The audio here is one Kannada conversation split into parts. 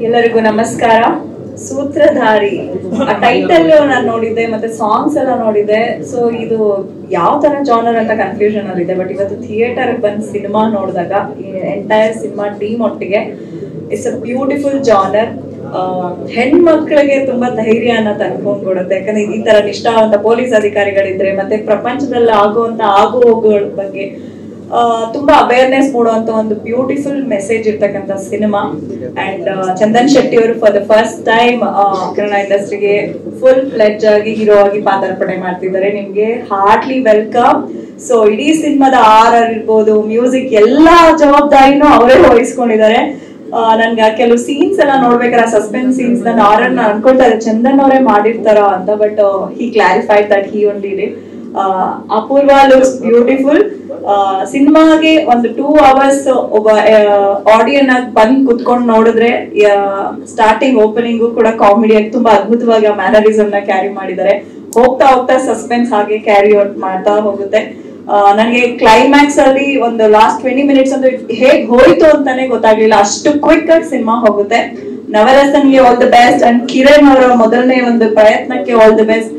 ಎಲ್ಲರಿಗೂ ನಮಸ್ಕಾರ. ಸೂತ್ರಧಾರಿ ಆ ಟೈಟಲ್ ನಾನು ನೋಡಿದ್ದೆ, ಮತ್ತೆ ಸಾಂಗ್ಸ್ ಎಲ್ಲ ನೋಡಿದ್ದೆ. ಸೊ ಇದು ಯಾವ ತರ ಜಾನರ್ ಅಂತ ಕನ್ಫ್ಯೂಷನ್ ಅಲ್ಲಿ ಇದೆ. ಬಟ್ ಇವತ್ತು ಥಿಯೇಟರ್ ಬಂದ್ ಸಿನಿಮಾ ನೋಡಿದಾಗ ಈ ಎಂಟೈರ್ ಸಿನಿಮಾ ಟೀಮ್ ಒಟ್ಟಿಗೆ ಇಟ್ಸ್ ಅ ಬ್ಯೂಟಿಫುಲ್ ಜಾನರ್. ಹೆಣ್ಮಕ್ಳಿಗೆ ತುಂಬಾ ಧೈರ್ಯನ ತಂದ್ಕೊಂಡ್ಬಿಡುತ್ತೆ. ಯಾಕಂದ್ರೆ ಈ ತರ ನಿಷ್ಠಾವಂತ ಪೊಲೀಸ್ ಅಧಿಕಾರಿಗಳಿದ್ರೆ ಮತ್ತೆ ಪ್ರಪಂಚದಲ್ಲಿ ಆಗುವಂತ ಆಗು ಹೋಗುಗಳ ಬಗ್ಗೆ ತುಂಬಾ ಅವೇರ್ನೆಸ್ ಮೂಡುವಂತ ಒಂದು ಬ್ಯೂಟಿಫುಲ್ ಮೆಸೇಜ್ ಇರ್ತಕ್ಕಂಥ ಸಿನಿಮಾ. ಅಂಡ್ ಚಂದನ್ ಶೆಟ್ಟಿ ಅವರು for the first time Kannada ಇಂಡಸ್ಟ್ರಿಗೆ ಫುಲ್ ಫ್ಲೆಡ್ಜ್ ಆಗಿ ಹೀರೋ ಆಗಿ ಪಾದಾರ್ಪಣೆ ಮಾಡ್ತಿದ್ದಾರೆ. ನಿಮ್ಗೆ ಹಾರ್ಟ್ಲಿ ವೆಲ್ಕಮ್. ಸೊ ಇಡೀ ಸಿನಿಮಾದ ಆರ್ ಇರ್ಬೋದು, ಮ್ಯೂಸಿಕ್ ಎಲ್ಲಾ ಜವಾಬ್ದಾರಿನೂ ಅವರೇ ವಹಿಸ್ಕೊಂಡಿದ್ದಾರೆ. ನನ್ಗೆ ಕೆಲವು ಸೀನ್ಸ್ ಎಲ್ಲ ನೋಡ್ಬೇಕಾದ್ರೆ ಸಸ್ಪೆನ್ಸ್ ಸೀನ್ಸ್ ನಾನು ಆರನ್ನ ಅನ್ಕೊಳ್ತಾ ಇದ್ದೆ ಚಂದನ್ ಅವರೇ ಮಾಡಿರ್ತಾರ ಅಂತ. But he clarified that he only did. Apoorva looks beautiful. ಸಿನಿಮಾಗೆ ಒಂದು 2 hours ಒಬ್ಬ ಆಡಿಯನ್ ಆಗಿ ಬಂದ್ ಕುತ್ಕೊಂಡು ನೋಡಿದ್ರೆ ಸ್ಟಾರ್ಟಿಂಗ್ ಓಪನಿಂಗು ಕೂಡ ಕಾಮಿಡಿಯಾಗಿ ತುಂಬಾ ಅದ್ಭುತವಾಗಿ ಆ ಮ್ಯಾನರಿಸಮ್ ನ ಕ್ಯಾರಿ ಮಾಡಿದ್ದಾರೆ. ಹೋಗ್ತಾ ಹೋಗ್ತಾ ಸಸ್ಪೆನ್ಸ್ ಹಾಗೆ ಕ್ಯಾರಿ ಔಟ್ ಮಾಡ್ತಾ ಹೋಗುತ್ತೆ. ನನಗೆ ಕ್ಲೈಮ್ಯಾಕ್ಸ್ ಅಲ್ಲಿ ಒಂದು ಲಾಸ್ಟ್ 20 minutes ಅಂದ್ರೆ ಹೇಗ್ ಹೋಯ್ತು ಅಂತಾನೆ ಗೊತ್ತಾಗ್ಲಿಲ್ಲ, ಅಷ್ಟು ಕ್ವಿಕ್ ಆಗಿ ಸಿನಿಮಾ ಹೋಗುತ್ತೆ. ನವರಸನ್ಗೆ all the best and Kiran ಅವರ ಮೊದಲನೇ ಒಂದು ಪ್ರಯತ್ನಕ್ಕೆ ಆಲ್ ದ ಬೆಸ್ಟ್.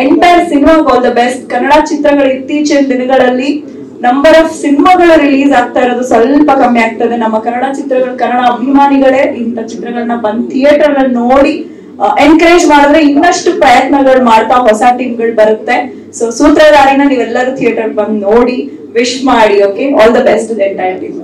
ಎಂಟೈರ್ ಸಿನಿಮಾಗೆ ಆಲ್ ದ ಬೆಸ್ಟ್. ಕನ್ನಡ ಚಿತ್ರಗಳು ಇತ್ತೀಚಿನ ದಿನಗಳಲ್ಲಿ ನಂಬರ್ ಆಫ್ ಸಿನಿಮಾಗಳು ರಿಲೀಸ್ ಆಗ್ತಾ ಇರೋದು ಸ್ವಲ್ಪ ಕಮ್ಮಿ ಆಗ್ತದೆ. ನಮ್ಮ ಕನ್ನಡ ಚಿತ್ರಗಳು, ಕನ್ನಡ ಅಭಿಮಾನಿಗಳೇ ಇಂಥ ಚಿತ್ರಗಳನ್ನ ಬಂದ್ ಥಿಯೇಟರ್ ನಲ್ಲಿ ನೋಡಿ ಎನ್ಕರೇಜ್ ಮಾಡಿದ್ರೆ ಇನ್ನಷ್ಟು ಪ್ರಯತ್ನಗಳು ಮಾಡ್ತಾ ಹೊಸ ಟೀಮ್ಗಳು ಬರುತ್ತೆ. ಸೊ ಸೂತ್ರಧಾರಿನ ನೀವೆಲ್ಲರೂ ಥಿಯೇಟರ್ ಬಂದು ನೋಡಿ ವಿಶ್ ಮಾಡಿ. Okay, all the best to the entire team.